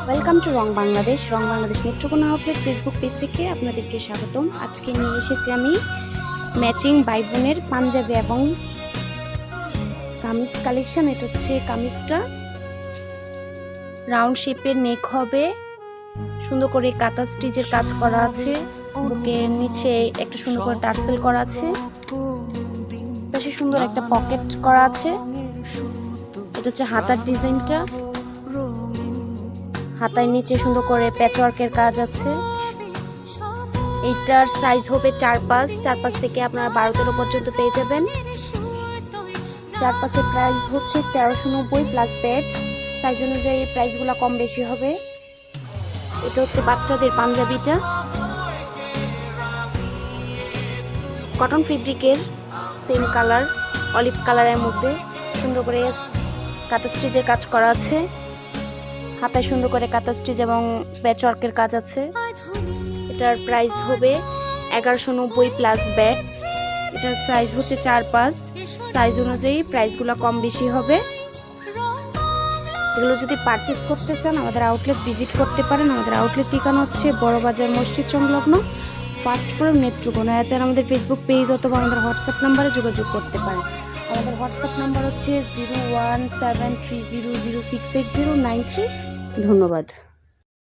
Welcome to wrong Bangladesh Netrokona outlet Facebook page থেকে আপনাদেরকে স্বাগতম। আজকে নিয়ে এসেছি আমি ম্যাচিং বাইবোনের পাঞ্জাবি এবং কামিজ কালেকশন। এটা হচ্ছে কামিজটা রাউন্ড শেপের, নেক হবে, সুন্দর করে কাঁথা স্টিচের কাজ করা আছে, বুকের নিচে একটা সুন্দর করে টার্সেল করা আছে, পাশে সুন্দর একটা পকেট করা আছে। এটা হচ্ছে হাতার ডিজাইনটা, হাতার নিচে সুন্দর করে প্যাচওয়ার্কের কাজ আছে। এইটার সাইজ হবে 4-5 থেকে আপনারা 12-13 পর্যন্ত পেয়ে যাবেন। 4-5 এর প্রাইস হচ্ছে 1390 প্লাস ব্যাট। সাইজ অনুযায়ী প্রাইসগুলো কম বেশি হবে। এটা হচ্ছে বাচ্চাদের পাঞ্জাবিটা, কটন ফেব্রিকের, সেম কালার, অলিভ কালারের মধ্যে সুন্দর করে কাঁথা স্টিচের কাজ করা আছে। হাতায় সুন্দর করে কাঁথা স্টিচ এবং প্যাচওয়ার্কের কাজ আছে। এটার প্রাইস হবে 1190 প্লাস ব্যাট। এটার সাইজ হচ্ছে 4-5। সাইজ অনুযায়ী প্রাইসগুলো কম বেশি হবে। এগুলো যদি পারচেস করতে চান আমাদের আউটলেট ভিজিট করতে পারেন। আমাদের আউটলেট ঠিকানা হচ্ছে বড়বাজার মসজিদ সংলগ্ন, ফার্স্ট ফ্লোর, নেত্রকোনা। এছাড়া আমাদের ফেসবুক পেজ অথবা আমাদের হোয়াটসঅ্যাপ নাম্বারে যোগাযোগ করতে পারেন। আমাদের হোয়াটসঅ্যাপ নাম্বার হচ্ছে 01730068093। ধন্যবাদ।